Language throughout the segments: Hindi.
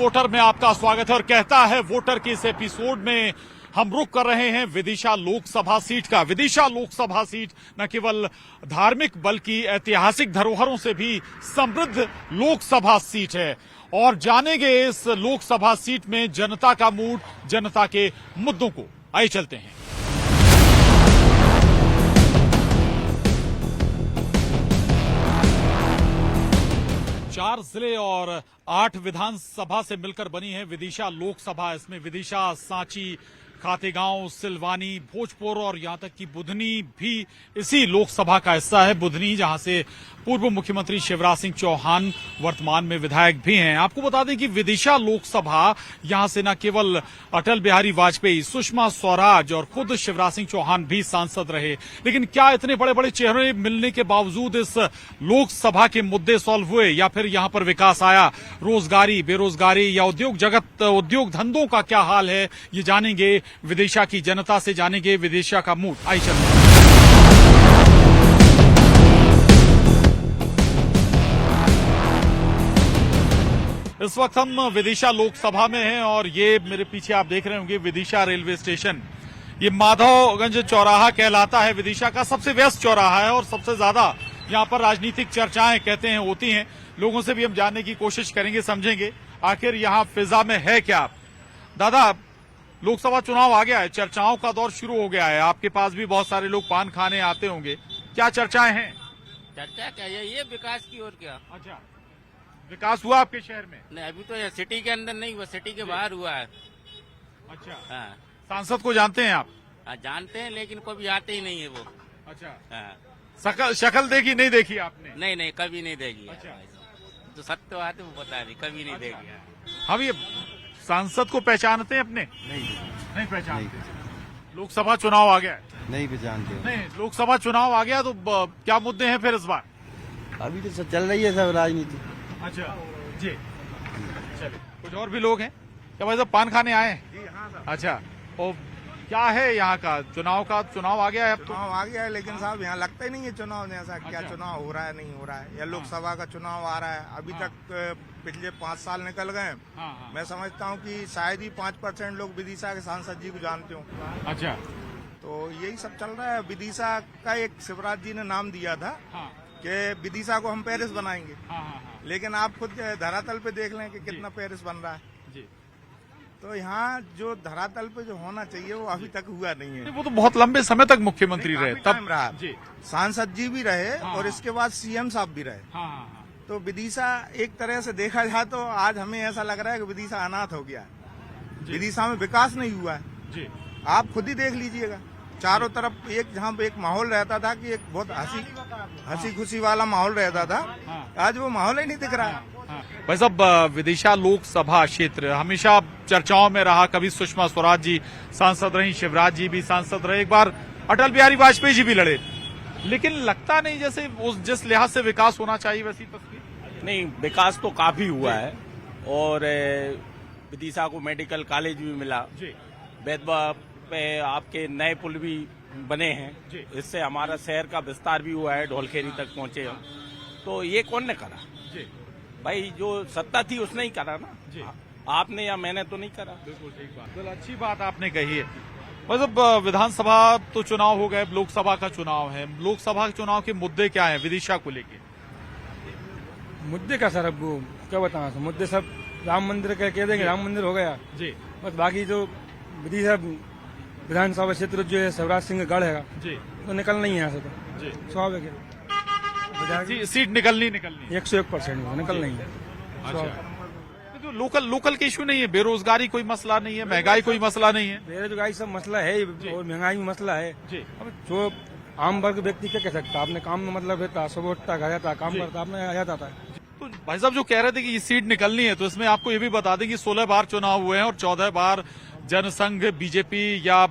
वोटर में आपका स्वागत है और कहता है वोटर के इस एपिसोड में हम रुक कर रहे हैं विदिशा लोकसभा सीट का। विदिशा लोकसभा सीट न केवल धार्मिक बल्कि ऐतिहासिक धरोहरों से भी समृद्ध लोकसभा सीट है और जानेंगे इस लोकसभा सीट में जनता का मूड, जनता के मुद्दों को। आइए चलते हैं। चार जिले और 8 विधानसभा से मिलकर बनी है विदिशा लोकसभा। इसमें विदिशा, सांची, खातेगांव, सिलवानी, भोजपुर और यहां तक कि बुधनी भी इसी लोकसभा का हिस्सा है। बुधनी जहां से पूर्व मुख्यमंत्री शिवराज सिंह चौहान वर्तमान में विधायक भी हैं। आपको बता दें कि विदिशा लोकसभा यहां से न केवल अटल बिहारी वाजपेयी, सुषमा स्वराज और खुद शिवराज सिंह चौहान भी सांसद रहे, लेकिन क्या इतने बड़े बड़े चेहरे मिलने के बावजूद इस लोकसभा के मुद्दे सॉल्व हुए या फिर यहां पर विकास आया? रोजगारी, बेरोजगारी या उद्योग जगत, उद्योग धंधों का क्या हाल है, ये जानेंगे विदिशा की जनता से, जानेंगे विदिशा का मूड। आइए चलते हैं। इस वक्त हम विदिशा लोकसभा में हैं और ये मेरे पीछे आप देख रहे होंगे विदिशा रेलवे स्टेशन। ये माधवगंज चौराहा कहलाता है, विदिशा का सबसे व्यस्त चौराहा है और सबसे ज्यादा यहाँ पर राजनीतिक चर्चाएं कहते हैं होती हैं। लोगों से भी हम जानने की कोशिश करेंगे, समझेंगे आखिर यहाँ फिजा में है क्या। दादा, लोकसभा चुनाव आ गया है, चर्चाओं का दौर शुरू हो गया है, आपके पास भी बहुत सारे लोग पान खाने आते होंगे, क्या चर्चाएं हैं? चर्चा क्या है, ये विकास की और क्या। अच्छा, विकास हुआ आपके शहर में? नहीं, अभी तो ये सिटी के अंदर नहीं हुआ, सिटी के बाहर हुआ है। अच्छा, हाँ, सांसद को जानते हैं आप? हाँ, जानते हैं लेकिन कभी आते ही नहीं है वो। अच्छा, हाँ। शक्ल देखी नहीं देखी आपने? नहीं नहीं, कभी नहीं देगी। अच्छा। तो सत्य बात है, वो बता रही, कभी नहीं देगी। हम ये सांसद को पहचानते हैं अपने? नहीं पहचानते। लोकसभा चुनाव आ गया है? नहीं पहचानते। नहीं, लोकसभा चुनाव आ गया तो क्या मुद्दे हैं फिर इस बार? अभी तो चल रही है सब राजनीति। अच्छा जी, चलिए कुछ और भी लोग हैं क्या भाई साहब? पान खाने आए हैं? जी हाँ साहब। अच्छा, और क्या है यहाँ का चुनाव आ गया है अब तो? चुनाव आ गया है लेकिन साहब यहाँ लगता ही नहीं है चुनाव जैसा। क्या अच्छा। चुनाव हो रहा है, नहीं हो रहा है, या लोकसभा का चुनाव आ रहा है। अभी हाँ। तक पिछले 5 साल निकल गए। हाँ। मैं समझता हूँ कि शायद ही 5% लोग विदिशा के सांसद जी को जानते हो। अच्छा, तो यही सब चल रहा है। विदिशा का एक शिवराज जी ने नाम दिया था हाँ कि विदिशा को हम पेरिस बनाएंगे, हाँ, लेकिन आप खुद धरातल पे देख लें कि कितना पेरिस बन रहा है। जी। तो यहाँ जो धरातल पे जो होना चाहिए वो अभी तक हुआ नहीं है। वो तो बहुत लंबे समय तक मुख्यमंत्री रहे, काफी तब टाइम रहा। जी। सांसद जी भी रहे हाँ। और इसके बाद सीएम साहब भी रहे। हाँ। तो विदिशा एक तरह से देखा जाए तो आज हमें ऐसा लग रहा है कि विदिशा अनाथ हो गया है। विदिशा में विकास नहीं हुआ है। जी। आप खुद ही देख लीजिएगा, चारों तरफ एक जहाँ पे एक माहौल रहता था कि एक बहुत हंसी खुशी वाला माहौल रहता था, आज वो माहौल ही नहीं दिख रहा है। भाई साहब, विदिशा लोकसभा क्षेत्र हमेशा चर्चाओं में रहा। कभी सुषमा स्वराज जी सांसद रही, शिवराज जी भी सांसद रहे, एक बार अटल बिहारी वाजपेयी जी भी लड़े, लेकिन लगता नहीं जैसे उस जिस लिहाज से विकास होना चाहिए वैसी तस्वीर नहीं। विकास तो काफी हुआ है और विदिशा को मेडिकल कॉलेज भी मिला, बेतवा पे आपके नए पुल भी बने हैं, इससे हमारा शहर का विस्तार भी हुआ है, ढोलखेरी तक पहुंचे हम। तो ये कौन ने करा? भाई जो सत्ता थी उसने ही करा ना, आपने या मैंने तो नहीं करा। बिल्कुल ठीक बात, बिल्कुल अच्छी बात आपने कही है। मतलब विधानसभा तो चुनाव हो गए, लोकसभा का चुनाव है। लोकसभा के चुनाव के मुद्दे क्या हैं विदिशा को लेके? मुद्दे का सर, अब वो क्या बताना, मुद्दे सब राम मंदिर का कह देंगे, राम मंदिर हो गया जी, बस। बाकी जो विदिशा विधानसभा क्षेत्र जो है शिवराज सिंह का गढ़ है जी, तो निकलना ही है यहाँ से, तो स्वाभाविक है। सीट निकलनी 101% निकलना ही है। अच्छा, तो लोकल के इशू नहीं है? बेरोजगारी कोई मसला नहीं है, महंगाई कोई मसला नहीं है? बेरोजगारी सब मसला है और महंगाई में मसला है। अब जो आम वर्ग व्यक्ति क्या कह सकता, अपने काम में मतलब रहता, सुबह उठता, घर जाता, काम करता, अपने आ जाता है। तो भाई साहब जो कह रहे थे कि ये सीट निकलनी है, तो इसमें आपको ये भी बता दें कि 16 बार चुनाव हुए हैं और 14 बार जनसंघ, बीजेपी या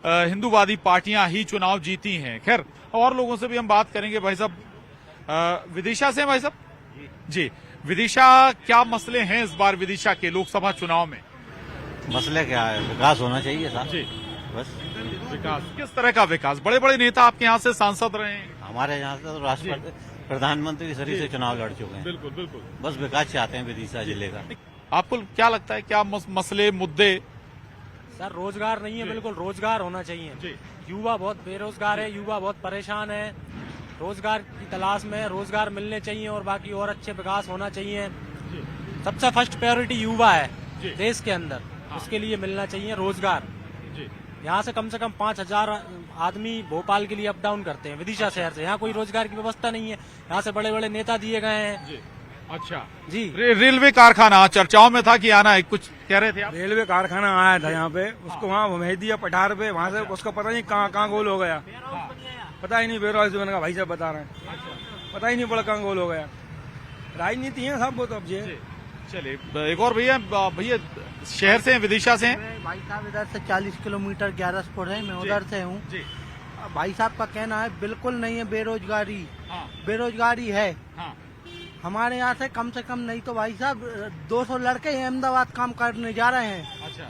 हिंदूवादी पार्टियां ही चुनाव जीती हैं। खैर, और लोगों से भी हम बात करेंगे। भाई साहब, विदिशा से भाई साहब जी, विदिशा क्या मसले हैं इस बार विदिशा के लोकसभा चुनाव में? मसले क्या है? विकास होना चाहिए साहब जी, बस। विकास किस तरह का विकास? बड़े बड़े नेता आपके यहाँ से सांसद रहे हैं? हमारे यहाँ से तो राष्ट्रपति प्रधानमंत्री सरी से चुनाव लड़ चुके हैं। बिल्कुल बिल्कुल। बस विकास चाहते हैं विदिशा जिले का। आपको क्या लगता है, क्या मसले मुद्दे? सर रोजगार नहीं है, बिल्कुल रोजगार होना चाहिए। जी। युवा बहुत बेरोजगार है, युवा बहुत परेशान है, रोजगार की तलाश में है, रोजगार मिलने चाहिए और बाकी और अच्छे विकास होना चाहिए। सबसे फर्स्ट प्रायोरिटी युवा है देश के अंदर, उसके लिए मिलना चाहिए रोजगार। यहाँ से कम 5,000 आदमी भोपाल के लिए अप डाउन करते हैं विदिशा शहर से। यहाँ कोई रोजगार की व्यवस्था नहीं है, यहाँ से बड़े बड़े नेता दिए गए हैं। अच्छा जी। रेलवे कारखाना चर्चाओं में था कि आना है, कुछ कह रहे थे आप? रेलवे कारखाना आया था यहाँ पे, उसको वहाँ भेज दिया पठार पे, वहाँ से उसका पता नहीं कहाँ गोल हो गया, पता ही नहीं। बेरोज मैंने कहा भाई साहब बता रहे हैं, पता ही नहीं पड़ा कहाँ गोल हो गया। राजनीति है सब वो तो। अब जी चलिए एक और भैया शहर से हैं, विदिशा से हैं? भाई साहब इधर से 40 किलोमीटर 11 है, मैं उधर से हूँ। भाई साहब का कहना है बिल्कुल नहीं है बेरोजगारी। बेरोजगारी है हमारे यहाँ से कम नहीं तो भाई साहब 200 लड़के अहमदाबाद काम करने जा रहे हैं। अच्छा।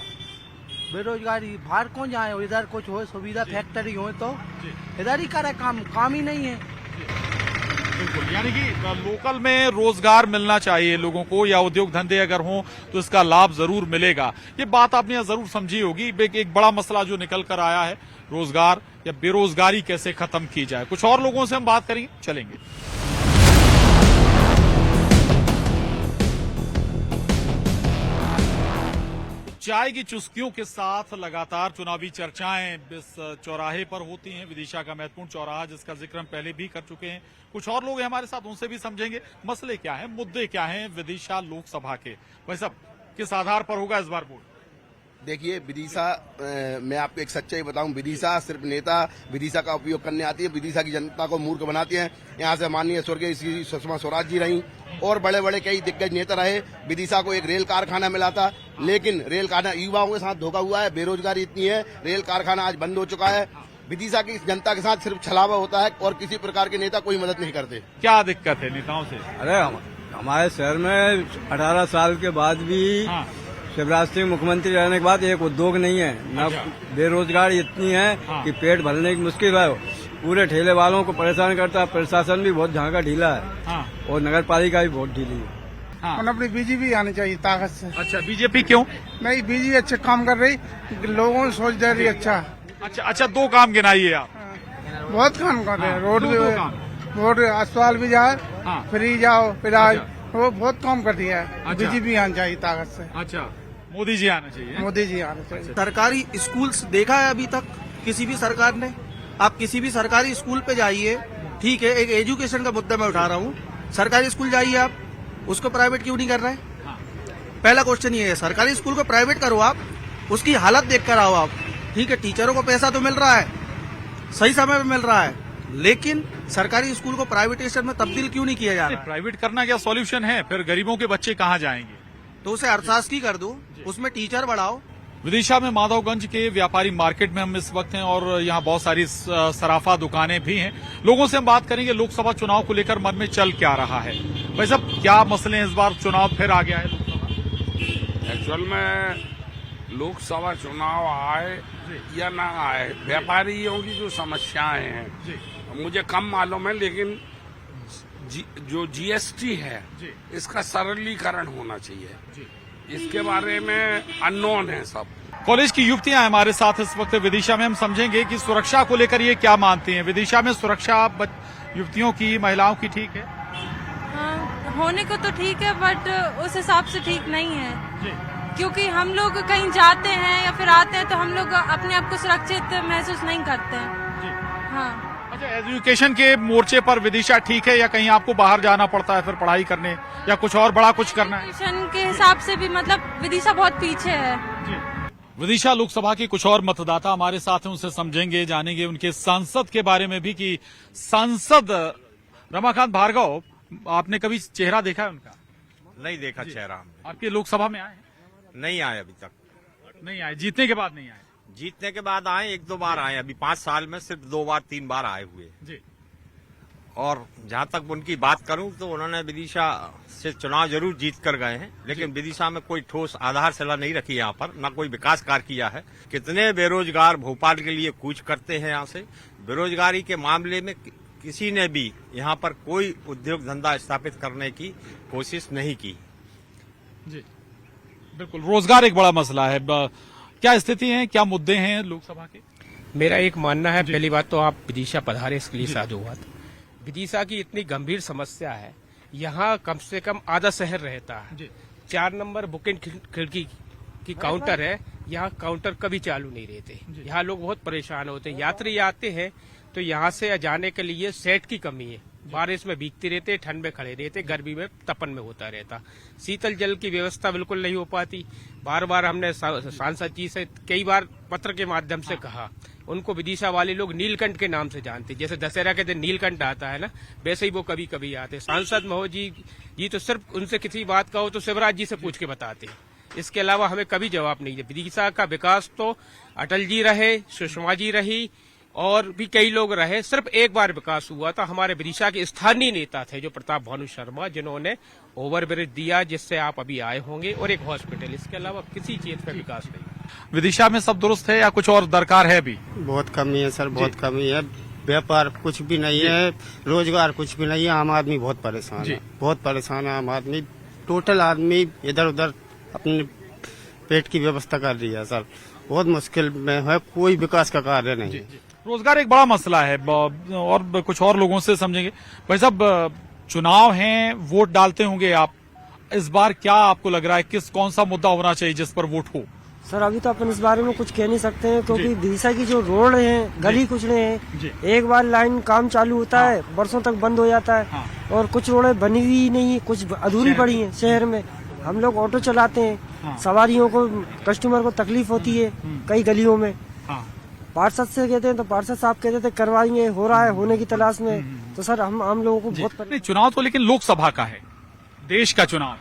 बेरोजगारी बाहर कौन जाए, इधर कुछ हो सुविधा फैक्ट्री हो तो इधर ही करे, काम ही नहीं है। बिल्कुल, यानी कि लोकल में रोजगार मिलना चाहिए लोगों को, या उद्योग धंधे अगर हों तो इसका लाभ जरूर मिलेगा। ये बात आपने यहाँ जरूर समझी होगी। एक बड़ा मसला जो निकल कर आया है, रोजगार या बेरोजगारी कैसे खत्म की जाए। कुछ और लोगों से हम बात करेंगे, चलेंगे। चाय की चुस्कियों के साथ लगातार चुनावी चर्चाएं इस चौराहे पर होती हैं। विदिशा का महत्वपूर्ण चौराहा जिसका जिक्र हम पहले भी कर चुके हैं। कुछ और लोग हैं हमारे साथ, उनसे भी समझेंगे मसले क्या हैं, मुद्दे क्या हैं विदिशा लोकसभा के। भाई साहब, किस आधार पर होगा इस बार वोट? देखिए विदिशा, मैं आपको एक सच्चाई बताऊं, विदिशा सिर्फ नेता विदिशा का उपयोग करने आती है, विदिशा की जनता को मूर्ख बनाती हैं। यहाँ से माननीय स्वर्गीय श्री सुषमा स्वराज जी रही और बड़े बड़े कई दिग्गज नेता रहे। विदिशा को एक रेल कारखाना मिला था, लेकिन रेल कारखाना युवाओं के साथ धोखा हुआ है। बेरोजगारी इतनी है, रेल कारखाना आज बंद हो चुका है। विदिशा की जनता के साथ सिर्फ छलावा होता है और किसी प्रकार के नेता कोई मदद नहीं करते। क्या दिक्कत है नेताओं से? अरे हमारे शहर में 18 साल के बाद भी शिवराज सिंह मुख्यमंत्री रहने के बाद एक उद्योग नहीं है, न बेरोजगारी इतनी है कि पेट भरने की मुश्किल है। पूरे ठेले वालों को परेशान करता है। प्रशासन भी बहुत झांका ढीला है और नगर पालिका भी बहुत ढीली है। और अपनी बीजेपी आनी चाहिए ताकत से। अच्छा, बीजेपी क्यों? नहीं, बीजेपी अच्छे काम कर रही, लोगों ने सोच दे रही। अच्छा, दो काम गिनाइए आप। बहुत काम कर रहे हैं, रोड अस्पताल भी जाए, फ्री जाओ इलाज, वो बहुत काम कर दिया है। बीजेपी आनी चाहिए ताकत से। अच्छा, मोदी जी आना चाहिए। मोदी जी आना चाहिए। सरकारी स्कूल्स देखा है अभी तक किसी भी सरकार ने? आप किसी भी सरकारी स्कूल पे जाइए, ठीक है, एक एजुकेशन का मुद्दा मैं उठा रहा हूँ, सरकारी स्कूल जाइए आप, उसको प्राइवेट क्यों नहीं कर रहे? पहला क्वेश्चन ये है। सरकारी स्कूल को प्राइवेट करो आप, उसकी हालत देख कर आओ आप। ठीक है, टीचरों को पैसा तो मिल रहा है, सही समय पे मिल रहा है, लेकिन सरकारी स्कूल को प्राइवेटाइजेशन में तब्दील क्यों नहीं किया जा रहा है? प्राइवेट करना क्या सॉल्यूशन है? फिर गरीबों के बच्चे कहाँ जाएंगे? तो उसे अर्थशास्त्री कर दो, उसमें टीचर बढ़ाओ। विदिशा में माधवगंज के व्यापारी मार्केट में हम इस वक्त हैं और यहाँ बहुत सारी सराफा दुकानें भी हैं। लोगों से हम बात करेंगे लोकसभा चुनाव को लेकर मन में चल क्या रहा है। भाई साहब, क्या मसले हैं इस बार? चुनाव फिर आ गया है लोकसभा। एक्चुअल में लोकसभा चुनाव आए या ना आए, व्यापारियों की जो समस्याएं हैं मुझे कम मालूम है, लेकिन जो जीएसटी है इसका सरलीकरण होना चाहिए। इसके बारे में अननोन है सब। कॉलेज की युवतियां हमारे साथ इस वक्त विदिशा में, हम समझेंगे कि सुरक्षा को लेकर ये क्या मानती हैं। विदिशा में सुरक्षा युवतियों की, महिलाओं की ठीक है? होने को तो ठीक है, बट उस हिसाब से ठीक नहीं है, क्योंकि हम लोग कहीं जाते हैं या फिर आते हैं तो हम लोग अपने आप को सुरक्षित महसूस नहीं करते हैं। हाँ। अच्छा, एजुकेशन के मोर्चे पर विदिशा ठीक है या कहीं आपको बाहर जाना पड़ता है फिर पढ़ाई करने, या कुछ और बड़ा कुछ करना है? एजुकेशन के हिसाब से भी मतलब विदिशा बहुत पीछे है। विदिशा लोकसभा के कुछ और मतदाता हमारे साथ हैं, उनसे समझेंगे, जानेंगे उनके सांसद के बारे में भी कि सांसद रमाकांत भार्गव, आपने कभी चेहरा देखा है उनका? नहीं देखा चेहरा। आपके लोकसभा में आए? नहीं आए, अभी तक नहीं आए। जीतने के बाद नहीं आए? जीतने के बाद आए, 1-2 बार आए। अभी 5 साल में सिर्फ 2-3 बार आए हुए जी। और जहां तक उनकी बात करूं तो उन्होंने विदिशा से चुनाव जरूर जीत कर गए हैं, लेकिन विदिशा में कोई ठोस आधारशिला नहीं रखी यहाँ पर, न कोई विकास कार्य किया है। कितने बेरोजगार भोपाल के लिए कूच करते हैं यहाँ से। बेरोजगारी के मामले में किसी ने भी यहाँ पर कोई उद्योग धंधा स्थापित करने की कोशिश नहीं की। जी। बिल्कुल, रोजगार एक बड़ा मसला है। क्या स्थिति है, क्या मुद्दे हैं लोकसभा के? मेरा एक मानना है, पहली बात तो आप विदिशा पधारे, इसके लिए साधुवाद। विदिशा की इतनी गंभीर समस्या है, यहाँ कम से कम आधा शहर रहता है। 4 नंबर बुकिंग खिड़की की काउंटर है, यहाँ काउंटर कभी चालू नहीं रहते। यहाँ लोग बहुत परेशान होते हैं। यात्री आते हैं तो यहाँ से जाने के लिए सेट की कमी है। बारिश में भीगते रहते, ठंड में खड़े रहते, गर्मी में तपन में होता रहता। शीतल जल की व्यवस्था बिल्कुल नहीं हो पाती। बार बार हमने सांसद जी से कई बार पत्र के माध्यम से कहा, उनको विदिशा वाले लोग नीलकंठ के नाम से जानते। जैसे दशहरा के दिन नीलकंठ आता है ना, वैसे ही वो कभी कभी आते। सांसद महोदय जी तो सिर्फ उनसे किसी बात का हो तो शिवराज जी से पूछ के बताते। इसके अलावा हमें कभी जवाब नहीं दिया। विदिशा का विकास तो अटल जी रहे, सुषमा जी रही और भी कई लोग रहे, सिर्फ एक बार विकास हुआ था। हमारे विदिशा के स्थानीय नेता थे जो प्रताप भानु शर्मा, जिन्होंने ओवरब्रिज दिया जिससे आप अभी आए होंगे, और एक हॉस्पिटल। इसके अलावा किसी चीज का विकास नहीं। विदिशा में सब दुरुस्त है या कुछ और दरकार है अभी? बहुत कमी है सर, बहुत कमी है। व्यापार कुछ भी नहीं है, रोजगार कुछ भी नहीं है। आम आदमी बहुत परेशान है, बहुत परेशान है आम आदमी। टोटल आदमी इधर उधर अपने पेट की व्यवस्था कर रही है सर, बहुत मुश्किल में है, कोई विकास का कार्य नहीं। रोजगार एक बड़ा मसला है और कुछ और लोगों से समझेंगे। भाई साहब, चुनाव हैं, वोट डालते होंगे आप, इस बार क्या आपको लग रहा है कौन सा मुद्दा होना चाहिए जिस पर वोट हो? सर अभी तो अपन इस बारे में कुछ कह नहीं सकते हैं, क्योंकि विदिशा की जो रोड है, गली कुचले हैं, एक बार लाइन काम चालू होता है, बरसों तक बंद हो जाता है। और कुछ रोडें बनी हुई नहीं है, कुछ अधूरी पड़ी है। शहर में हम लोग ऑटो चलाते हैं, सवारियों को, कस्टमर को तकलीफ होती है कई गलियों में। पार्षद से कहते हैं तो पार्षद साहब कहते थे करवाएंगे, हो रहा है, होने की तलाश में। तो सर हम आम लोगों को बहुत चुनाव तो लेकिन लोकसभा का है, देश का चुनाव।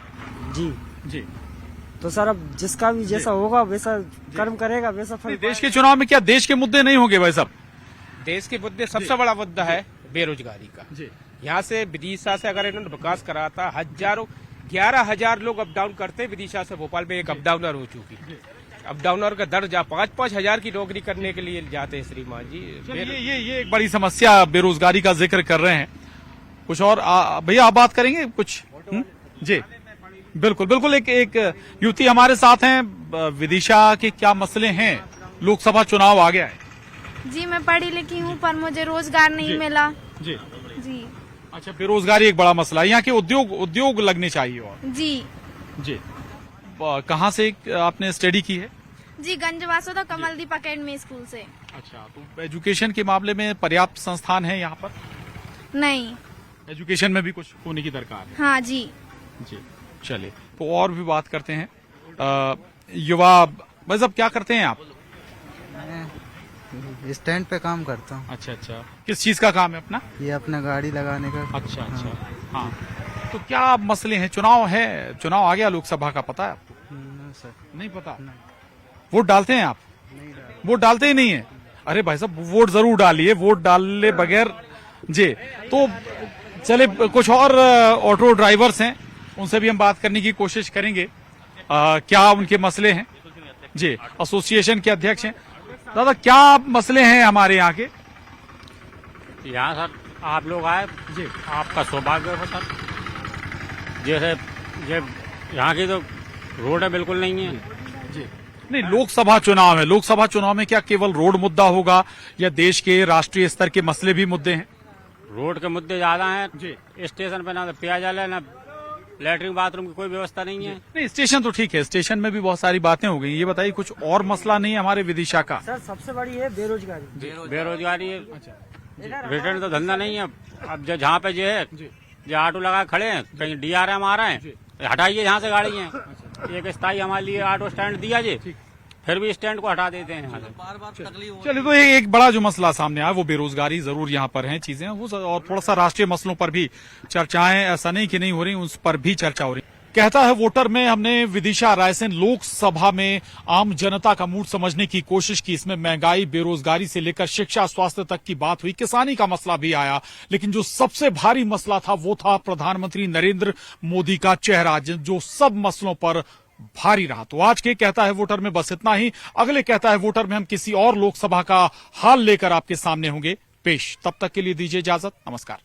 जी तो सर अब जिसका भी जैसा होगा वैसा कर्म करेगा, वैसा फल। देश के चुनाव में क्या देश के मुद्दे नहीं होंगे भाई साहब? देश के मुद्दे, सबसे बड़ा मुद्दा है बेरोजगारी का। यहाँ से विदिशा से अगर इन्होंने विकास करा था, 11,000 लोग अप डाउन करते। विदिशा से भोपाल में एक अप डाउनर हो चुकी, अप डाउनर का दर 5-5 हजार की नौकरी करने के लिए जाते हैं श्रीमान जी। ये एक बड़ी समस्या बेरोजगारी का जिक्र कर रहे हैं। कुछ और भैया आप बात करेंगे कुछ? जी बिल्कुल बिल्कुल। एक युवती हमारे साथ हैं। विदिशा के क्या मसले हैं? लोकसभा चुनाव आ गया है। जी मैं पढ़ी लिखी हूँ पर मुझे रोजगार नहीं मिला। जी जी। अच्छा, बेरोजगारी एक बड़ा मसला है। यहाँ के उद्योग लगने चाहिए। और जी कहाँ से आपने स्टडी की है? जी गंजवासोदा कमलदीप अकेडमी स्कूल से। अच्छा, तो एजुकेशन के मामले में पर्याप्त संस्थान है यहाँ पर? नहीं। एजुकेशन में भी कुछ होने की दरकार है। हाँ जी। चलिए, तो और भी बात करते हैं। युवा भाई साहब, क्या करते हैं आप? स्टैंड पे काम करता हूँ। अच्छा, किस चीज का काम है अपना? ये अपना गाड़ी लगाने का। अच्छा। हाँ, तो क्या मसले हैं? चुनाव है, चुनाव आ गया लोकसभा का, पता है आपको? सर नहीं पता। वोट डालते हैं आप? वोट डालते ही नहीं है? अरे भाई साहब, वोट जरूर डालिए, वोट डालने बगैर। जी, तो चले, कुछ और ऑटो ड्राइवर्स हैं, उनसे भी हम बात करने की कोशिश करेंगे। क्या उनके मसले हैं? जी, एसोसिएशन के अध्यक्ष हैं। दादा, क्या मसले हैं हमारे यहाँ के? यहाँ सर आप लोग आए जी, आपका सौभाग्य है सर। जैसे यहाँ की तो रोड है बिल्कुल नहीं है जी। नहीं, लोकसभा चुनाव है, लोकसभा चुनाव में क्या केवल रोड मुद्दा होगा या देश के राष्ट्रीय स्तर के मसले भी मुद्दे हैं? रोड के मुद्दे ज्यादा हैं जी। स्टेशन पे ना पेयजल है, ना लैट्रिन बाथरूम की कोई व्यवस्था नहीं है। नहीं, स्टेशन तो ठीक है, स्टेशन में भी बहुत सारी बातें हो गई। ये बताइए, कुछ और मसला नहीं है हमारे विदिशा का? सर सबसे बड़ी है बेरोजगारी। बेरोजगारी है। रिटर्न तो धंधा नहीं है। अब जहाँ पे जो ऑटो लगा खड़े हैं, कहीं DRM आ रहे हैं, हटाइए यहाँ से गाड़ी है। एक स्थायी हमारे लिए ऑटो स्टैंड दिया जी, फिर भी स्टैंड को हटा देते हैं। चलिए, तो एक बड़ा जो मसला सामने आया वो बेरोजगारी जरूर यहाँ पर है, चीजें वो, और थोड़ा सा राष्ट्रीय मसलों पर भी चर्चाएं, ऐसा नहीं कि नहीं हो रही, उस पर भी चर्चा हो रही। कहता है वोटर में हमने विदिशा रायसेन लोकसभा में आम जनता का मूड समझने की कोशिश की। इसमें महंगाई, बेरोजगारी से लेकर शिक्षा, स्वास्थ्य तक की बात हुई, किसानी का मसला भी आया, लेकिन जो सबसे भारी मसला था वो था प्रधानमंत्री नरेंद्र मोदी का चेहरा, जो सब मसलों पर भारी रहा। तो आज के कहता है वोटर में बस इतना ही। अगले कहता है वोटर में हम किसी और लोकसभा का हाल लेकर आपके सामने होंगे पेश। तब तक के लिए दीजिए इजाजत, नमस्कार।